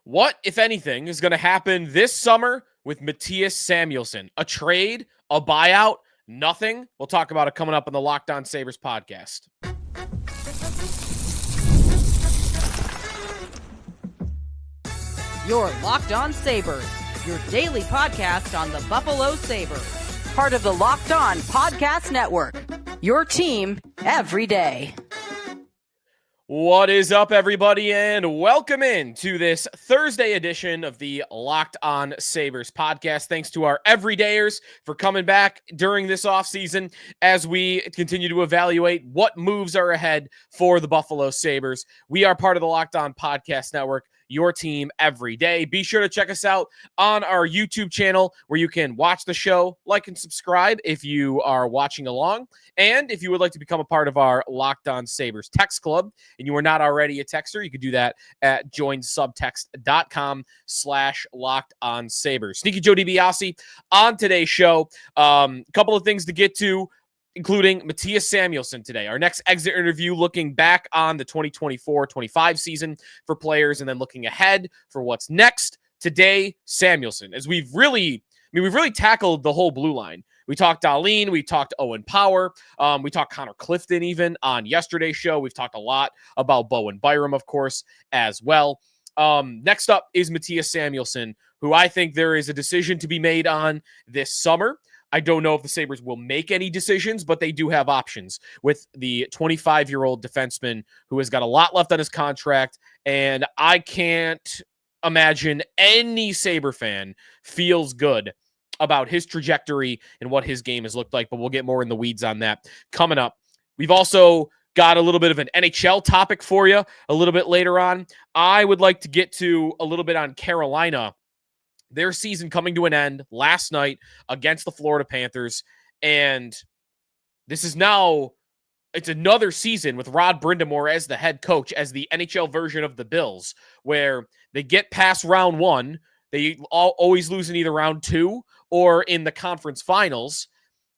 What, if anything, is going to happen this summer with Mattias Samuelsson? A trade, a buyout, nothing? We'll talk about it coming up on the Locked On Sabres podcast. You're Locked On Sabres, your daily podcast on the Buffalo Sabres. Part of the Locked On Podcast Network, your team every day. What is up, everybody, and welcome in to this Thursday edition of the Locked On Sabres podcast. Thanks to our everydayers for coming back during this offseason as we continue to evaluate what moves are ahead for the Buffalo Sabres. We are part of the Locked On Podcast Network, your team every day. Be sure to check us out on our YouTube channel where you can watch the show, like and subscribe if you are watching along. And if you would like to become a part of our Locked On Sabres text club and you are not already a texter, you can do that at joinsubtext.com/LockedOnSabres. Sneaky Joe DiBiase on today's show. A couple of things to get to, including Mattias Samuelsson today. Our next exit interview looking back on the 2024-25 season for players and then looking ahead for what's next. Today, Samuelsson, as we've really tackled the whole blue line. We talked Dahlin, we talked Owen Power, we talked Connor Clifton even on yesterday's show. We've talked a lot about Bowen Byram, of course, as well. Next up is Mattias Samuelsson, who I think there is a decision to be made on this summer. I don't know if the Sabres will make any decisions, but they do have options with the 25-year-old defenseman who has got a lot left on his contract, and I can't imagine any Sabre fan feels good about his trajectory and what his game has looked like, but we'll get more in the weeds on that coming up. We've also got a little bit of an NHL topic for you a little bit later on. I would like to get to a little bit on Carolina. Their season coming to an end last night against the Florida Panthers. And this is now, it's another season with Rod Brind'Amour as the head coach, as the NHL version of the Bills, where they get past round one. They always lose in either round two or in the conference finals.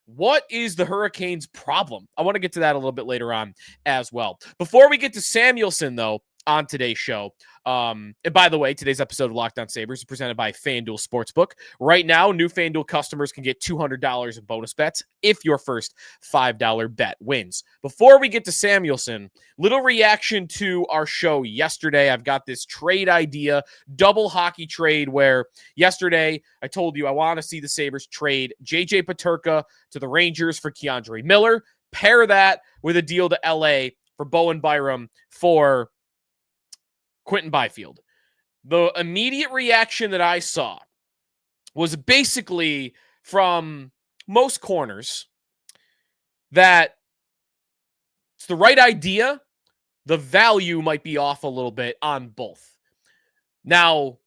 What is the Hurricanes' problem? I want to get to that a little bit later on as well. Before we get to Samuelsson, though, on today's show. And by the way, today's episode of Locked On Sabres is presented by FanDuel Sportsbook. Right now, new FanDuel customers can get $200 in bonus bets if your first $5 bet wins. Before we get to Samuelsson, little reaction to our show yesterday. I've got this trade idea, double hockey trade, where yesterday I told you I want to see the Sabres trade J.J. Peterka to the Rangers for K'Andre Miller, pair that with a deal to L.A. for Bowen Byram for Quinton Byfield. The immediate reaction that I saw was basically from most corners that it's the right idea. The value might be off a little bit on both. Now,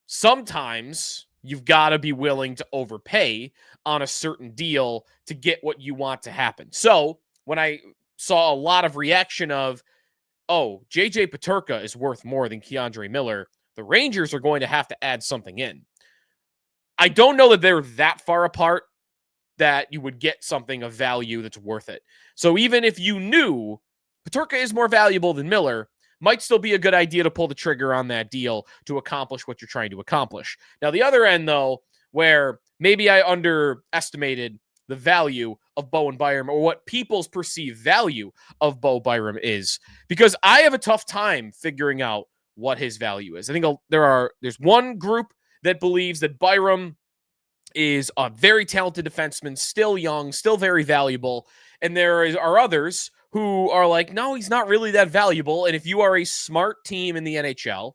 sometimes you've got to be willing to overpay on a certain deal to get what you want to happen. So when I saw a lot of reaction of, oh, J.J. Peterka is worth more than K'Andre Miller, the Rangers are going to have to add something in. I don't know that they're that far apart that you would get something of value that's worth it. So even if you knew Peterka is more valuable than Miller, might still be a good idea to pull the trigger on that deal to accomplish what you're trying to accomplish. Now, the other end, though, where maybe I underestimated the value of Bowen Byram, or what people's perceived value of Bo Byram is, because I have a tough time figuring out what his value is. I think there's one group that believes that Byram is a very talented defenseman, still young, still very valuable, and there are others who are like, no, he's not really that valuable, and if you are a smart team in the NHL,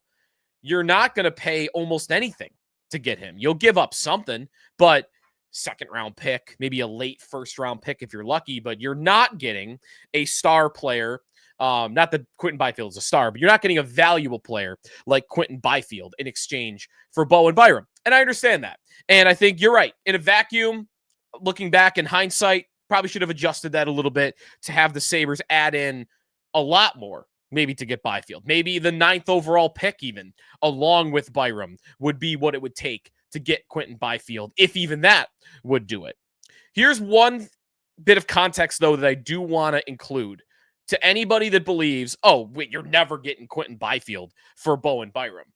you're not going to pay almost anything to get him. You'll give up something, but second round pick, maybe a late first round pick if you're lucky, but you're not getting a star player. Not that Quinton Byfield is a star, but you're not getting a valuable player like Quinton Byfield in exchange for Bowen Byram. And I understand that. And I think you're right. In a vacuum, looking back in hindsight, probably should have adjusted that a little bit to have the Sabres add in a lot more, maybe to get Byfield. Maybe the 9th overall pick even, along with Byram, would be what it would take to get Quinton Byfield, if even that would do it. Here's one bit of context, though, that I do want to include to anybody that believes, oh, wait, you're never getting Quinton Byfield for Bowen Byram.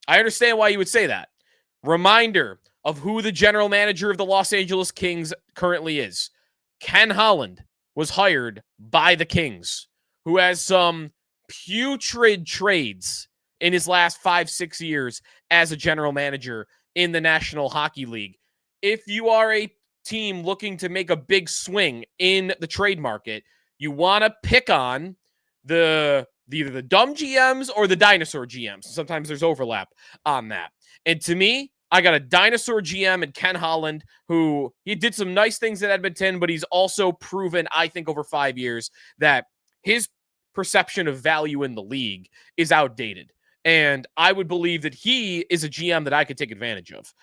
I understand why you would say that. Reminder of who the general manager of the Los Angeles Kings currently is. Ken Holland was hired by the Kings, who has some putrid trades in his last 5-6 years as a general manager in the National Hockey League. If you are a team looking to make a big swing in the trade market, you want to pick on either the dumb GMs or the dinosaur GMs. Sometimes there's overlap on that. And to me, I got a dinosaur GM and Ken Holland, who he did some nice things at Edmonton, but he's also proven, I think, over 5 years that his perception of value in the league is outdated. And I would believe that he is a GM that I could take advantage of.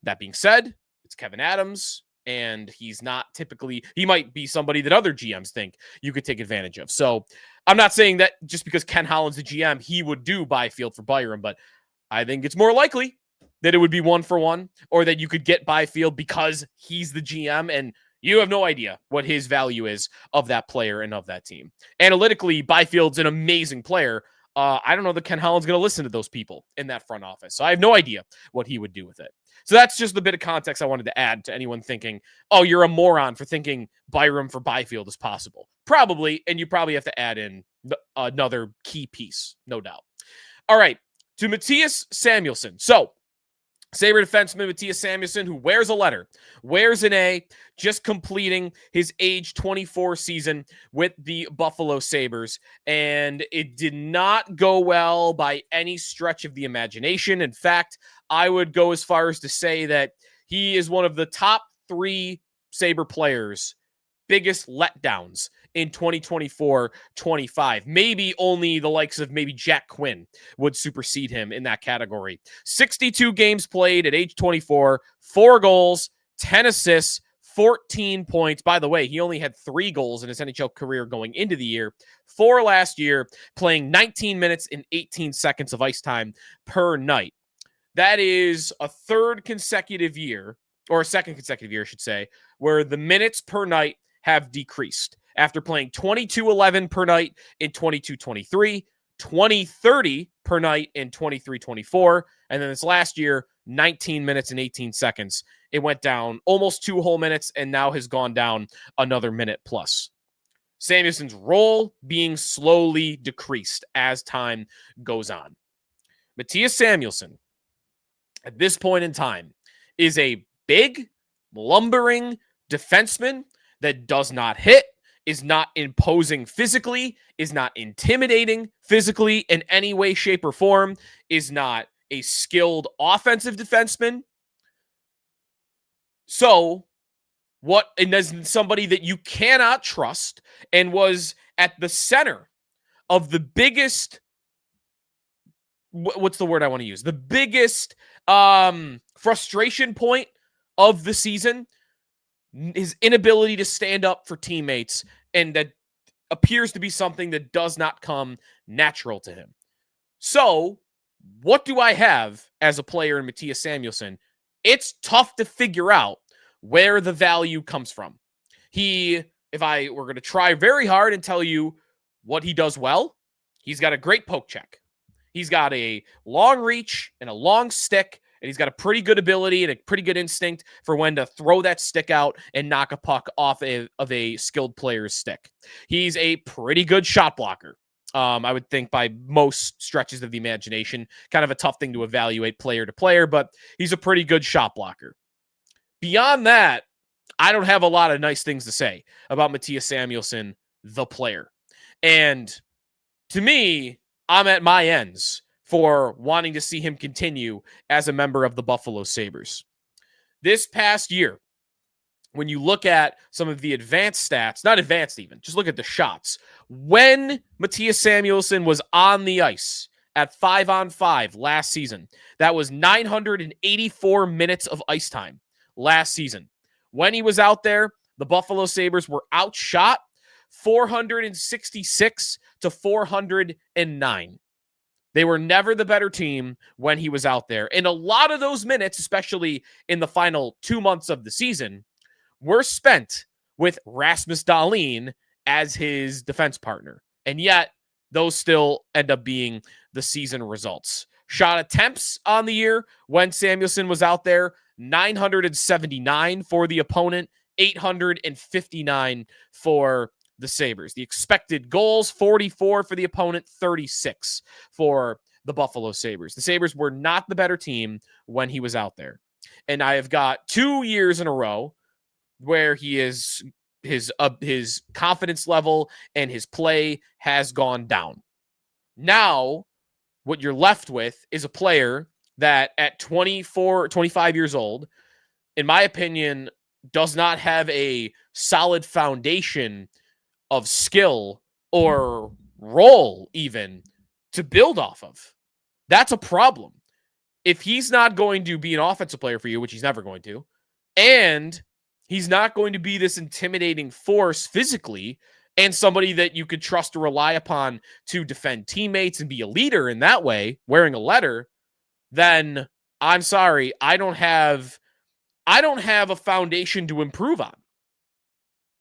That being said, it's Kevin Adams, and he's not typically, he might be somebody that other GMs think you could take advantage of. So I'm not saying that just because Ken Holland's the GM, he would do Byfield for Byram, but I think it's more likely that it would be 1-for-1, or that you could get Byfield because he's the GM and you have no idea what his value is of that player and of that team. Analytically, Byfield's an amazing player. I don't know that Ken Holland's going to listen to those people in that front office. So I have no idea what he would do with it. So that's just the bit of context I wanted to add to anyone thinking, oh, you're a moron for thinking Byram for Byfield is possible. Probably, and you probably have to add in another key piece, no doubt. All right, to Mattias Samuelsson. So, Sabre defenseman Mattias Samuelsson, who wears a letter, wears an A, just completing his age 24 season with the Buffalo Sabres. And it did not go well by any stretch of the imagination. In fact, I would go as far as to say that he is one of the top 3 Sabre players' biggest letdowns in 2024-25. Maybe only the likes of maybe Jack Quinn would supersede him in that category. 62 games played at age 24, 4 goals, 10 assists, 14 points. By the way, he only had 3 goals in his NHL career going into the year, 4 last year, playing 19 minutes and 18 seconds of ice time per night. That is a third consecutive year, or a second consecutive year, I should say, where the minutes per night have decreased after playing 22-11 per night in 22-23, 20-30 per night in 23-24, and then this last year, 19 minutes and 18 seconds. It went down almost 2 whole minutes and now has gone down another minute plus. Samuelson's role being slowly decreased as time goes on. Mattias Samuelsson, at this point in time, is a big, lumbering defenseman that does not hit, is not imposing physically, is not intimidating physically in any way, shape, or form, is not a skilled offensive defenseman. So, and as somebody that you cannot trust and was at the center of the biggest, what's the word I want to use? The biggest frustration point of the season, his inability to stand up for teammates, and that appears to be something that does not come natural to him. So, what do I have as a player in Mattias Samuelsson? It's tough to figure out where the value comes from. If I were going to try very hard and tell you what he does well, he's got a great poke check. He's got a long reach and a long stick, and he's got a pretty good ability and a pretty good instinct for when to throw that stick out and knock a puck off of a skilled player's stick. He's a pretty good shot blocker. I would think by most stretches of the imagination, kind of a tough thing to evaluate player to player, but he's a pretty good shot blocker. Beyond that, I don't have a lot of nice things to say about Mattias Samuelsson, the player. And to me, I'm at my ends for wanting to see him continue as a member of the Buffalo Sabres. This past year, when you look at some of the advanced stats, not advanced even, just look at the shots. When Mattias Samuelsson was on the ice at 5-on-5 last season, that was 984 minutes of ice time last season. When he was out there, the Buffalo Sabres were outshot 466 to 409. They were never the better team when he was out there. And a lot of those minutes, especially in the final 2 months of the season, were spent with Rasmus Dahlin as his defense partner. And yet, those still end up being the season results. Shot attempts on the year when Samuelson was out there, 979 for the opponent, 859 for the Sabres. The expected goals, 44 for the opponent, 36 for the Buffalo Sabres. The Sabres were not the better team when he was out there. And I have got 2 years in a row where he is his confidence level and his play has gone down. Now, what you're left with is a player that at 24, 25 years old, in my opinion, does not have a solid foundation of skill or role even to build off of. That's a problem. If he's not going to be an offensive player for you, which he's never going to, and he's not going to be this intimidating force physically and somebody that you could trust to rely upon to defend teammates and be a leader in that way, wearing a letter, then I'm sorry, I don't have a foundation to improve on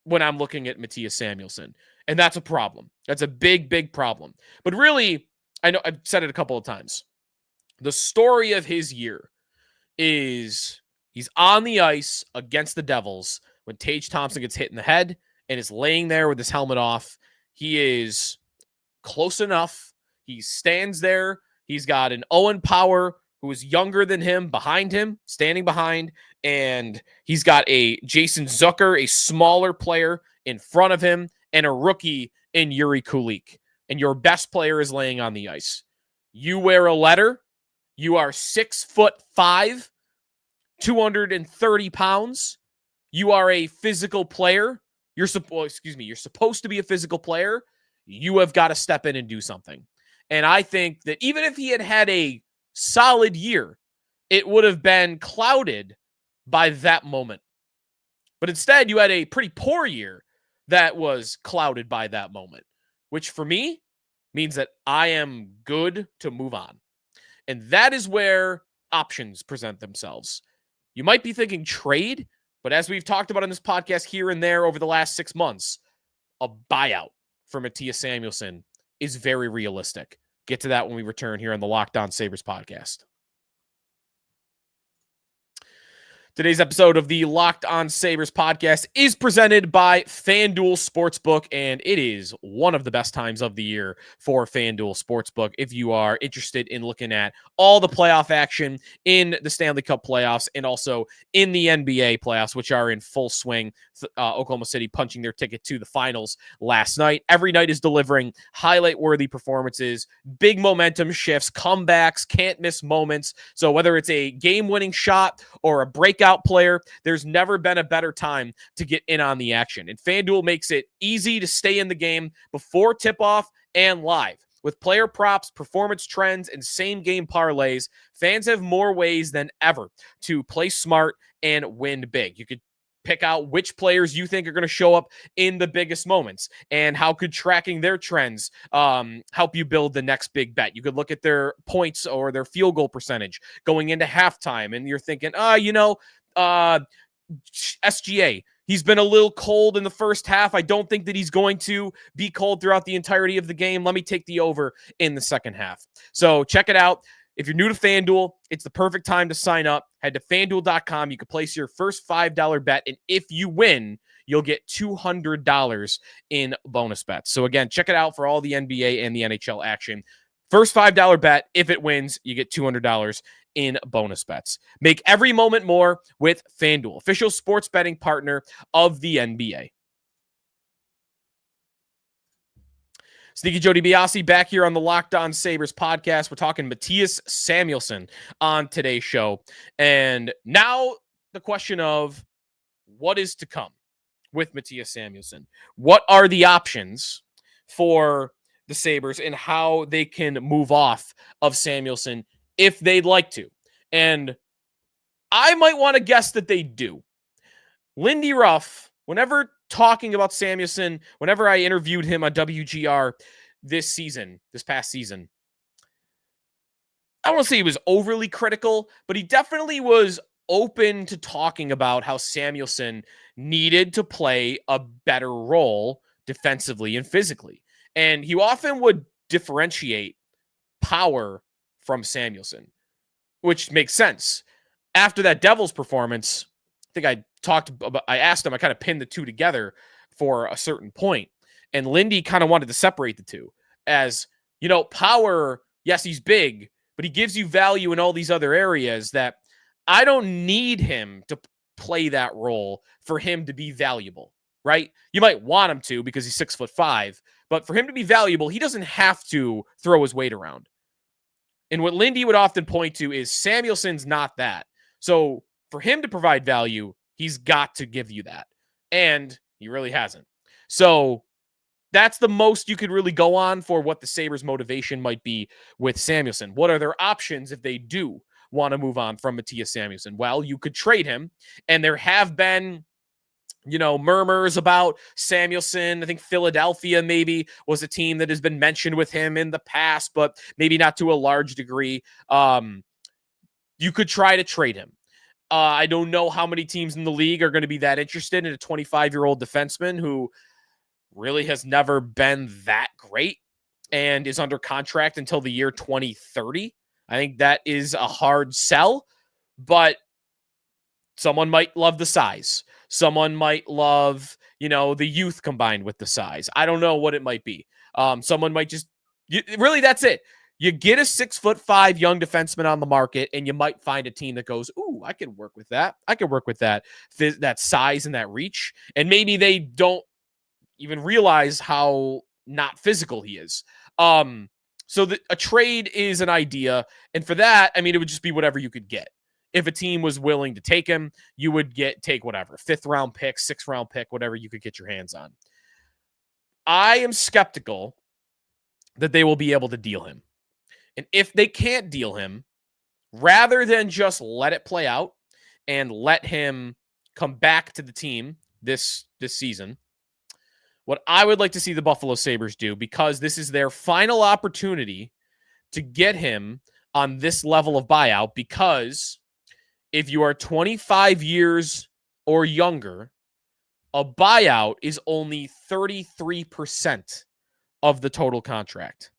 when I'm looking at Mattias Samuelsson. And that's a problem. That's a big, big problem. But really, I know I've said it a couple of times. The story of his year is he's on the ice against the Devils when Tage Thompson gets hit in the head and is laying there with his helmet off. He is close enough. He stands there. He's got an Owen Power who is younger than him behind him, standing behind. And he's got a Jason Zucker, a smaller player in front of him, and a rookie in Yuri Kulik. And your best player is laying on the ice. You wear a letter. You are 6'5", 230 pounds. You are a physical player. You're supposed to be a physical player. You have got to step in and do something. And I think that even if he had had a solid year, it would have been clouded by that moment. But instead, you had a pretty poor year that was clouded by that moment, which for me means that I am good to move on. And that is where options present themselves. You might be thinking trade, but as we've talked about in this podcast here and there over the last 6 months, a buyout for Mattias Samuelsson is very realistic. Get to that when we return here on the Locked On Sabres podcast. Today's episode of the Locked On Sabres podcast is presented by FanDuel Sportsbook, and it is one of the best times of the year for FanDuel Sportsbook. If you are interested in looking at all the playoff action in the Stanley Cup playoffs and also in the NBA playoffs, which are in full swing, Oklahoma City punching their ticket to the finals last night. Every night is delivering highlight-worthy performances, big momentum shifts, comebacks, can't miss moments. So whether it's a game-winning shot or a breakout player, there's never been a better time to get in on the action. And FanDuel makes it easy to stay in the game before tip-off and live. With player props, performance trends, and same-game parlays, fans have more ways than ever to play smart and win big. You could pick out which players you think are going to show up in the biggest moments, and how could tracking their trends help you build the next big bet. You could look at their points or their field goal percentage going into halftime, and you're thinking, SGA, he's been a little cold in the first half. I don't think that he's going to be cold throughout the entirety of the game. Let me take the over in the second half. So check it out. If you're new to FanDuel, it's the perfect time to sign up. Head to FanDuel.com. You can place your first $5 bet, and if you win, you'll get $200 in bonus bets. So again, check it out for all the NBA and the NHL action. First $5 bet, if it wins, you get $200 in bonus bets. Make every moment more with FanDuel, official sports betting partner of the NBA. Sneaky Joe DiBiase back here on the Locked On Sabres podcast. We're talking Mattias Samuelsson on today's show. And now the question of what is to come with Mattias Samuelsson. What are the options for the Sabres and how they can move off of Samuelsson if they'd like to? And I might want to guess that they do. Lindy Ruff, whenever talking about Samuelsson, whenever I interviewed him on WGR this past season, I don't want to say he was overly critical, but he definitely was open to talking about how Samuelsson needed to play a better role defensively and physically. And he often would differentiate power from Samuelson, which makes sense. After that Devils performance, I think I asked him, I kind of pinned the two together for a certain point. And Lindy kind of wanted to separate the two as, Power, yes, he's big, but he gives you value in all these other areas that I don't need him to play that role for him to be valuable, right? You might want him to because he's 6'5", but for him to be valuable, he doesn't have to throw his weight around. And what Lindy would often point to is Samuelson's not that. So for him to provide value, he's got to give you that. And he really hasn't. So that's the most you could really go on for what the Sabres' motivation might be with Samuelson. What are their options if they do want to move on from Mattias Samuelsson? Well, you could trade him. And there have been, murmurs about Samuelson. I think Philadelphia maybe was a team that has been mentioned with him in the past, but maybe not to a large degree. You could try to trade him. I don't know how many teams in the league are going to be that interested in a 25-year-old defenseman who really has never been that great and is under contract until the year 2030. I think that is a hard sell, but someone might love the size. Someone might love, the youth combined with the size. I don't know what it might be. Someone might just, really, that's it. You get a 6'5" young defenseman on the market, and you might find a team that goes, "Ooh, I can work with that. I can work with that size and that reach." And maybe they don't even realize how not physical he is. So a trade is an idea, and for that, it would just be whatever you could get. If a team was willing to take him, you would take whatever, 5th round pick, 6th round pick, whatever you could get your hands on. I am skeptical that they will be able to deal him. And if they can't deal him, rather than just let it play out and let him come back to the team this season, what I would like to see the Buffalo Sabres do, because this is their final opportunity to get him on this level of buyout, because if you are 25 years or younger, a buyout is only 33% of the total contract.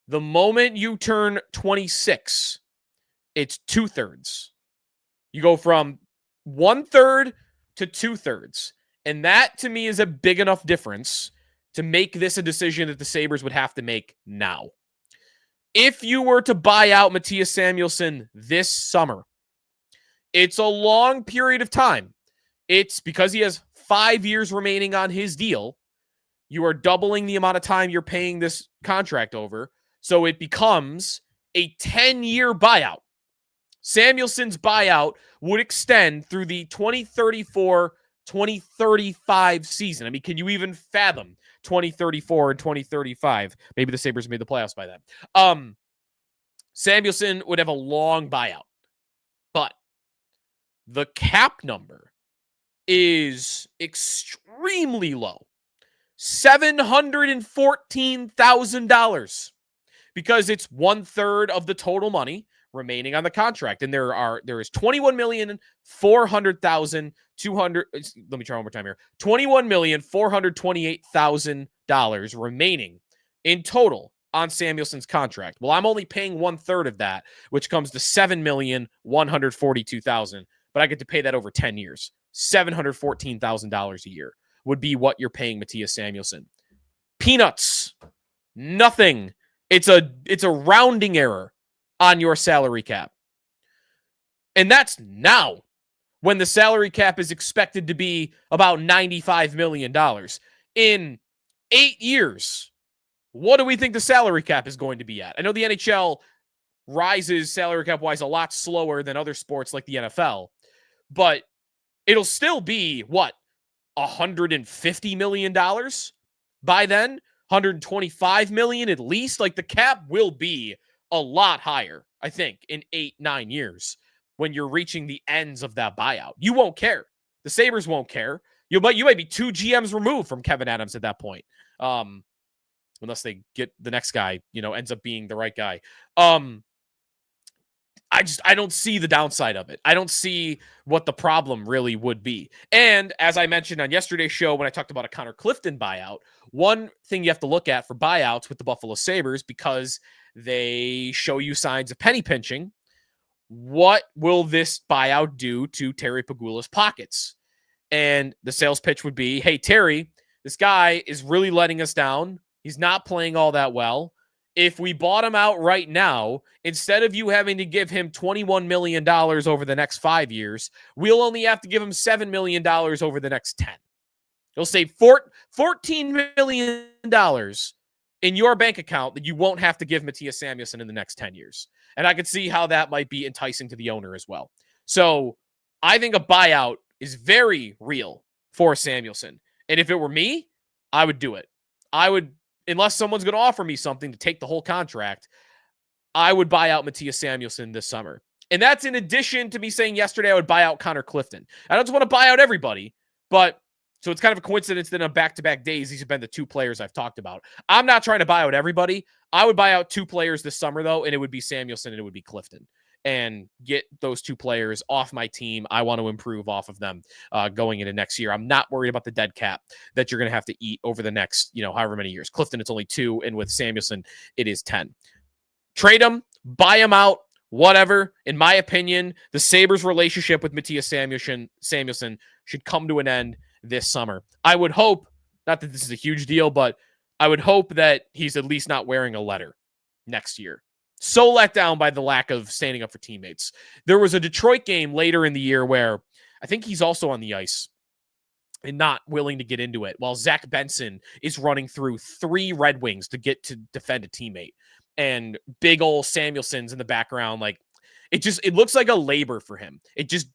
The moment you turn 26, it's 2/3. You go from 1/3 to 2/3. And that, to me, is a big enough difference to make this a decision that the Sabres would have to make now. If you were to buy out Mattias Samuelsson this summer, it's a long period of time. It's because he has 5 years remaining on his deal. You are doubling the amount of time you're paying this contract over. So it becomes a 10-year buyout. Samuelson's buyout would extend through the 2034-2035 season. Can you even fathom 2034 and 2035? Maybe the Sabres made the playoffs by then. Samuelsson would have a long buyout. But the cap number is extremely low. $714,000. Because it's 1/3 of the total money remaining on the contract. And there is $21,400,200. Let me try one more time here. $21,428,000 remaining in total on Samuelson's contract. Well, I'm only paying 1/3 of that, which comes to $7,142,000. But I get to pay that over 10 years. $714,000 a year would be what you're paying Mattias Samuelsson. Peanuts. Nothing. It's a rounding error on your salary cap. And that's now, when the salary cap is expected to be about $95 million. In 8 years, what do we think the salary cap is going to be at? I know the NHL rises salary cap-wise a lot slower than other sports like the NFL, but it'll still be, $150 million by then? $125 million at least? Like, the cap will be a lot higher, I think, in 8-9 years when you're reaching the ends of that buyout. You won't care. The Sabres won't care. You might be 2 GMs removed from Kevin Adams at that point. Unless they get the next guy, ends up being the right guy. I I don't see the downside of it. I don't see what the problem really would be. And as I mentioned on yesterday's show, when I talked about a Connor Clifton buyout, one thing you have to look at for buyouts with the Buffalo Sabres, because they show you signs of penny pinching, what will this buyout do to Terry Pegula's pockets? And the sales pitch would be, hey, Terry, this guy is really letting us down. He's not playing all that well. If we bought him out right now, instead of you having to give him $21 million over the next 5 years, we'll only have to give him $7 million over the next 10. You'll save $14 million in your bank account that you won't have to give Mattias Samuelsson in the next 10 years. And I could see how that might be enticing to the owner as well. So I think a buyout is very real for Samuelsson. And if it were me, I would do it. I would, unless someone's going to offer me something to take the whole contract, I would buy out Mattias Samuelsson this summer. And that's in addition to me saying yesterday I would buy out Connor Clifton. I don't just want to buy out everybody, but so it's kind of a coincidence that on back-to-back days, these have been the two players I've talked about. I'm not trying to buy out everybody. I would buy out two players this summer, though, and it would be Samuelsson and it would be Clifton. And get those two players off my team. I want to improve off of them going into next year. I'm not worried about the dead cap that you're going to have to eat over the next, however many years. Clifton, it's only 2, and with Samuelsson, it is 10. Trade him, buy him out, whatever. In my opinion, the Sabres' relationship with Mattias Samuelsson should come to an end this summer. I would hope, not that this is a huge deal, but I would hope that he's at least not wearing a letter next year. So let down by the lack of standing up for teammates. There was a Detroit game later in the year where I think he's also on the ice and not willing to get into it, while Zach Benson is running through 3 Red Wings to get to defend a teammate. And big old Samuelson's in the background. Like, it looks like a labor for him. It's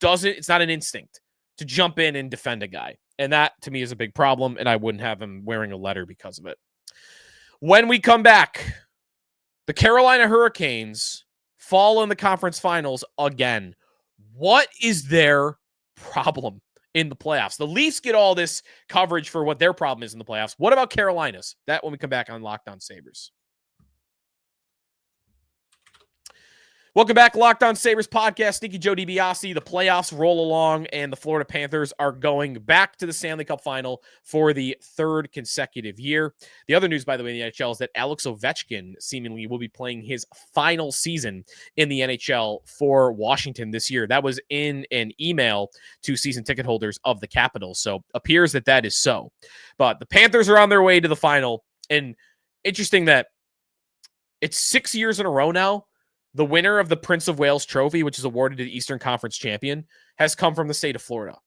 not an instinct to jump in and defend a guy. And that, to me, is a big problem, and I wouldn't have him wearing a letter because of it. When we come back, the Carolina Hurricanes fall in the conference finals again. What is their problem in the playoffs? The Leafs get all this coverage for what their problem is in the playoffs. What about Carolina's? That when we come back on Locked On Sabres. Welcome back, Locked On Sabres podcast. Sneaky Joe DiBiase. The playoffs roll along, and the Florida Panthers are going back to the Stanley Cup Final for the 3rd consecutive year. The other news, by the way, in the NHL is that Alex Ovechkin seemingly will be playing his final season in the NHL for Washington this year. That was in an email to season ticket holders of the Capitals, so appears that is so. But the Panthers are on their way to the final, and interesting that it's 6 years in a row now. The winner of the Prince of Wales Trophy, which is awarded to the Eastern Conference champion, has come from the state of Florida.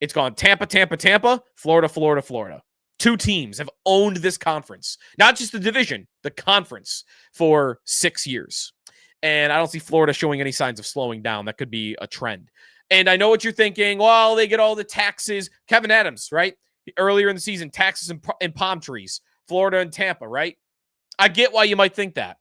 It's gone Tampa, Tampa, Tampa, Florida, Florida, Florida. 2 teams have owned this conference, not just the division, the conference, for 6 years. And I don't see Florida showing any signs of slowing down. That could be a trend. And I know what you're thinking. Well, they get all the taxes. Kevin Adams, right? Earlier in the season, taxes and palm trees. Florida and Tampa, right? I get why you might think that.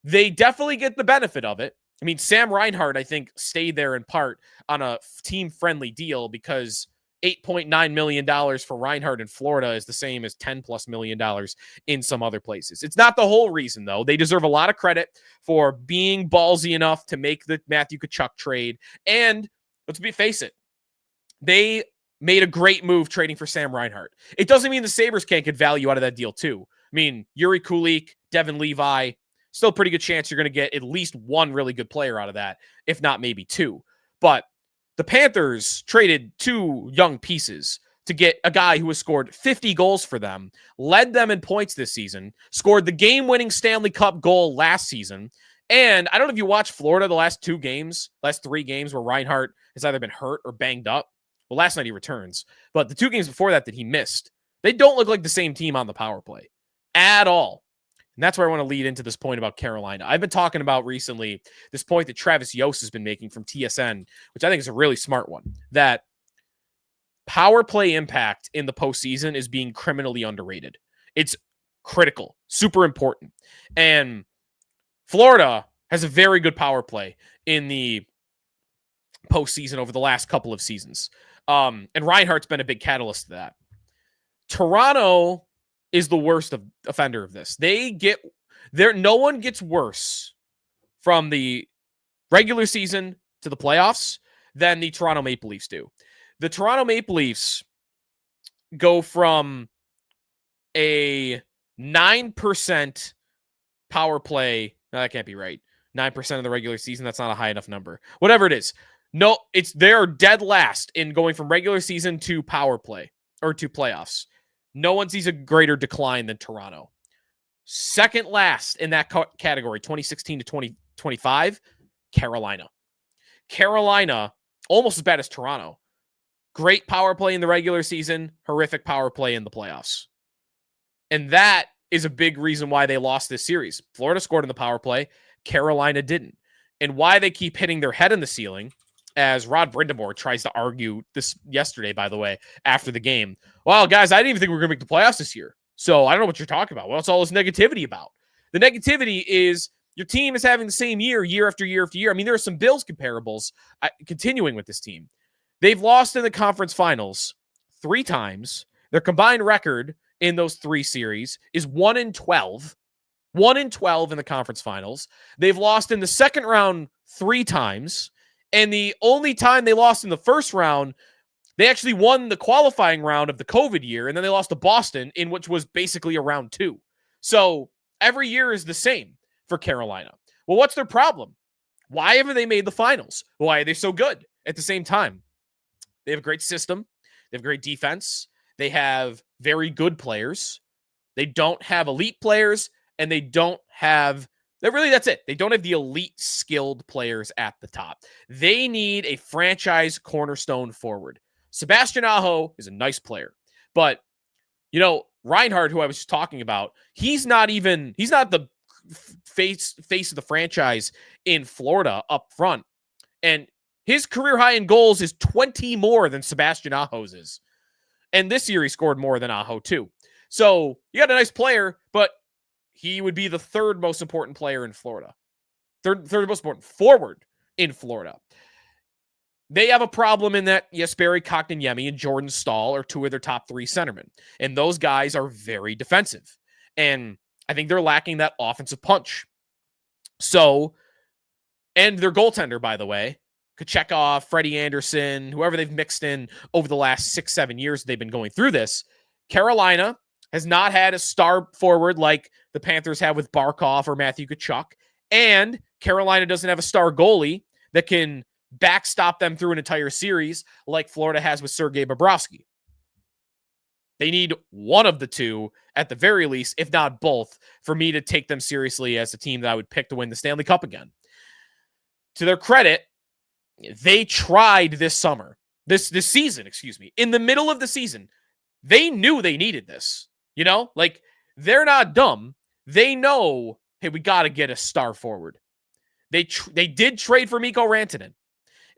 They definitely get the benefit of it. I mean, Sam Reinhart, I think, stayed there in part on a team-friendly deal because $8.9 million for Reinhart in Florida is the same as $10+ million in some other places. It's not the whole reason, though. They deserve a lot of credit for being ballsy enough to make the Matthew Tkachuk trade. And let's face it, they made a great move trading for Sam Reinhart. It doesn't mean the Sabres can't get value out of that deal, too. I mean, Yuri Kulik, Devin Levi, still a pretty good chance you're going to get at least one really good player out of that, if not maybe 2. But the Panthers traded 2 young pieces to get a guy who has scored 50 goals for them, led them in points this season, scored the game-winning Stanley Cup goal last season. And I don't know if you watched Florida the last 3 games where Reinhart has either been hurt or banged up. Well, last night he returns. But the 2 games before that he missed, they don't look like the same team on the power play at all. And that's where I want to lead into this point about Carolina. I've been talking about recently this point that Travis Yost has been making from TSN, which I think is a really smart one, that power play impact in the postseason is being criminally underrated. It's critical, super important. And Florida has a very good power play in the postseason over the last couple of seasons. And Reinhart's been a big catalyst to that. Toronto is the worst offender of this. No one gets worse from the regular season to the playoffs than the Toronto Maple Leafs do. The Toronto Maple Leafs go from a 9% power play. No, that can't be right. 9% of the regular season. That's not a high enough number. Whatever it is. No, they're dead last in going from regular season to power play or to playoffs. No one sees a greater decline than Toronto. Second last in that category, 2016 to 2025, Carolina. Carolina, almost as bad as Toronto. Great power play in the regular season, horrific power play in the playoffs. And that is a big reason why they lost this series. Florida scored in the power play. Carolina didn't. And why they keep hitting their head in the ceiling, as Rod Brindamore tries to argue this yesterday, by the way, after the game. Well, guys, I didn't even think we were going to make the playoffs this year. So I don't know what you're talking about. What's all this negativity about? The negativity is your team is having the same year after year after year. I mean, there are some Bills comparables continuing with this team. They've lost in the conference finals 3 times. Their combined record in those 3 series is 1-12. 1-12 in the conference finals. They've lost in the second round 3 times. And the only time they lost in the first round, they actually won the qualifying round of the COVID year. And then they lost to Boston, in which was basically a round 2. So every year is the same for Carolina. Well, what's their problem? Why haven't they made the finals? Why are they so good at the same time? They have a great system. They have great defense. They have very good players. They don't have elite players, and they don't have, that's it. They don't have the elite skilled players at the top. They need a franchise cornerstone forward. Sebastian Aho is a nice player, but Reinhart, who I was just talking about, he's not the face of the franchise in Florida up front. And his career high in goals is 20 more than Sebastian Aho's is. And this year he scored more than Aho too. So you got a nice player, but he would be the 3rd most important player in Florida. Third most important forward in Florida. They have a problem in that Jesperi Kotkaniemi and Jordan Staal are 2 of their top 3 centermen. And those guys are very defensive. And I think they're lacking that offensive punch. So, and their goaltender, by the way, Kochetkov, Freddie Anderson, whoever they've mixed in over the last 6-7 years they've been going through this. Carolina has not had a star forward like the Panthers have with Barkov or Matthew Tkachuk. And Carolina doesn't have a star goalie that can backstop them through an entire series like Florida has with Sergei Bobrovsky. They need one of the two, at the very least, if not both, for me to take them seriously as a team that I would pick to win the Stanley Cup again. To their credit, they tried this season, in the middle of the season. They knew they needed this. They're not dumb. They know, hey, we got to get a star forward. They did trade for Mikko Rantanen.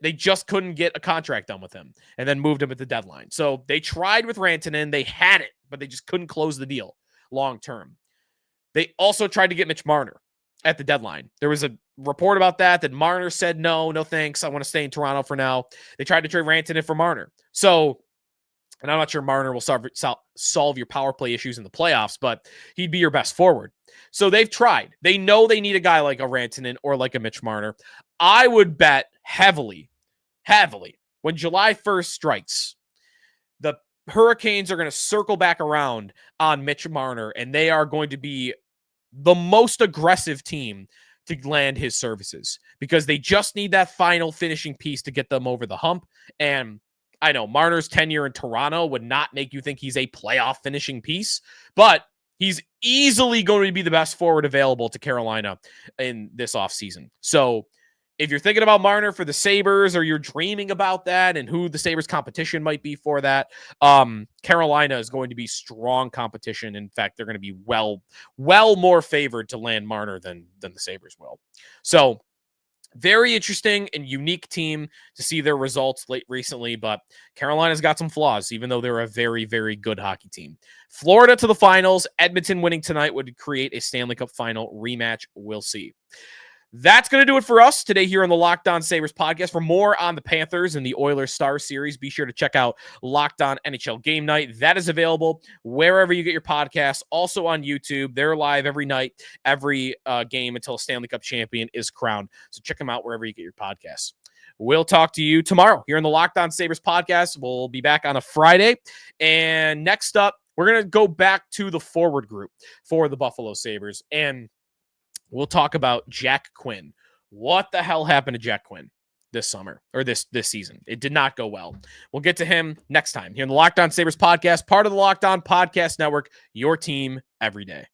They just couldn't get a contract done with him and then moved him at the deadline. So they tried with Rantanen. They had it, but they just couldn't close the deal long term. They also tried to get Mitch Marner at the deadline. There was a report about that Marner said, no thanks. I want to stay in Toronto for now. They tried to trade Rantanen for Marner. So, and I'm not sure Marner will solve your power play issues in the playoffs, but he'd be your best forward. So they've tried. They know they need a guy like a Rantanen or like a Mitch Marner. I would bet heavily, when July 1st strikes, the Hurricanes are going to circle back around on Mitch Marner, and they are going to be the most aggressive team to land his services because they just need that final finishing piece to get them over the hump. And I know Marner's tenure in Toronto would not make you think he's a playoff finishing piece, but he's easily going to be the best forward available to Carolina in this offseason. So if you're thinking about Marner for the Sabres or you're dreaming about that and who the Sabres competition might be for that, Carolina is going to be strong competition. In fact, they're going to be well more favored to land Marner than the Sabres will. So very interesting and unique team to see their results recently, but Carolina's got some flaws, even though they're a very, very good hockey team. Florida to the finals. Edmonton winning tonight would create a Stanley Cup Final rematch. We'll see. That's going to do it for us today here on the Locked On Sabres podcast. For more on the Panthers and the Oilers Star series, be sure to check out Locked On NHL Game Night. That is available wherever you get your podcasts. Also on YouTube. They're live every night, every game until a Stanley Cup champion is crowned. So check them out wherever you get your podcasts. We'll talk to you tomorrow here on the Locked On Sabres podcast. We'll be back on a Friday. And next up, we're going to go back to the forward group for the Buffalo Sabres. And we'll talk about Jack Quinn. What the hell happened to Jack Quinn this summer or this season? It did not go well. We'll get to him next time here on the Locked On Sabres podcast, part of the Locked On Podcast Network, your team every day.